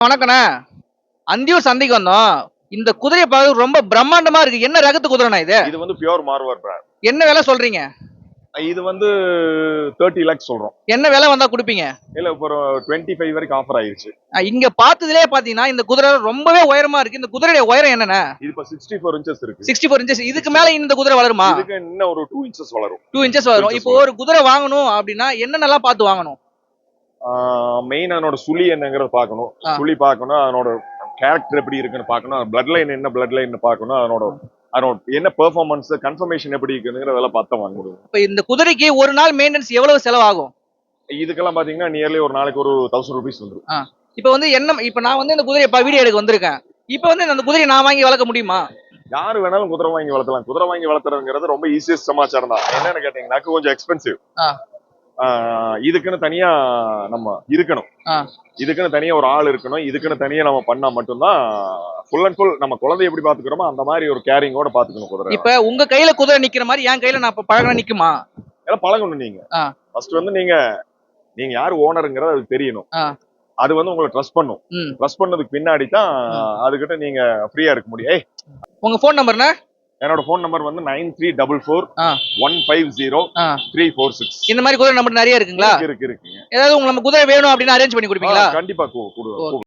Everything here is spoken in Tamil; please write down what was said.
வணக்கண்ணே. அந்தியூர் சந்தைக்கு வந்தோம். இந்த குதிரைய பார்க்க ரொம்ப பிரம்மாண்டமா இருக்கு. என்ன ரகத்து குதிரைண்ணா இது? இது வந்து பியூர் மார்வார் பிராண்ட். என்ன விலை சொல்றீங்க? இது வந்து 30 lakhs சொல்றோம். என்ன விலை வந்தா குடுப்பீங்க? இல்ல இப்போ 25 வரைக்கும் ஆஃபர் ஆயிருச்சு. இங்க பார்த்ததுலயே பாத்தீங்கன்னா இந்த குதிரை ரொம்பவே உயரமா இருக்கு. இந்த குதிரையோட உயரம் என்னண்ணே? இது இப்ப 64 inches இருக்கு. 64 இன்ச்சஸ். இதுக்கு மேல இந்த குதிரை வளருமா? இதுக்கு இன்னும் ஒரு 2 inches வளரும். 2 இன்ச்சஸ் வளரும். இப்போ ஒரு குதிரை வாங்கணும் அப்படின்னா என்னென்னலாம் பார்த்து வாங்கணும்? மெயின் அதனோட சுழி என்னங்கறத பார்க்கணும். சுழி பார்க்கணும், அதனோட கேரக்டர் எப்படி இருக்குன்னு பார்க்கணும், பிளட் லைன் என்ன பிளட் லைன் பார்க்கணும், அதனோட என்ன பெர்ஃபார்மன்ஸ் கன்ஃபர்மேஷன் எப்படி இருக்குங்கிறதெல்லாம் பார்த்து வாங்கணும். இப்போ இந்த குதிரைக்கு ஒரு நாள் மெயின்டெனன்ஸ் எவ்வளவு செலவாகும்? இதுக்கெல்லாம் பாத்தீங்கன்னா நியர்லி ஒரு நாளைக்கு ஒரு 1000 rupees வந்துரும். இப்போ வந்து என்ன இப்போ நான் வந்து இந்த குதிரையை வீடியோ எடுக்க வந்திருக்கேன். இப்போ வந்து அந்த குதிரையை நான் வாங்கி வளர்க்க முடியுமா? யாரு வேணாலும் குதிரை வாங்கி வளர்த்தலாம். குதிரை வாங்கி வளர்த்துறதுங்கிறது ரொம்ப ஈஸியஸ்ட் சமாச்சாரம் தான். என்னன்னு கேட்டீங்கன்னா கொஞ்சம் எக்ஸ்பென்சிவ். இதுக்குன்னு தனியா நம்ம இருக்கணும். இதுக்குன்னு தனியா ஒரு ஆள் இருக்கணும். இதுக்குன்னு தனியா நம்ம பண்ணா மட்டும்தான் ஃபுல் அண்ட் ஃபுல் நம்ம குழந்தை எப்படி பாத்துக்கிறோமோ அந்த மாதிரி ஒரு கேரிங்கோட பாத்துக்கணும் குதிரை. இப்ப உங்க கையில குதிரை நிக்கிற மாதிரி என் கையில நான் பழகினா நிக்குமா? எல்லாம் பழகணும். நீங்க ஃபர்ஸ்ட் வந்து நீங்க யாரு ஓனருங்கிறது அதுக்கு தெரியணும். அது வந்து உங்களை ட்ரஸ்ட் பண்ணும். ட்ரஸ்ட் பண்ணதுக்கு பின்னாடி தான் அதுகிட்ட நீங்க ஃப்ரீயா இருக்க முடியும். உங்க போன் நம்பர்னா? என்னோட போன் நம்பர் வந்து 9344150346. இந்த மாதிரி குதிரை நம்ம நிறைய இருக்குங்களா? இருக்குங்க. ஏதாவது உங்களுக்கு நம்ம குதிரை வேணும் அப்படின்னு அரேஞ்ச் பண்ணி கொடுப்பீங்களா? கண்டிப்பா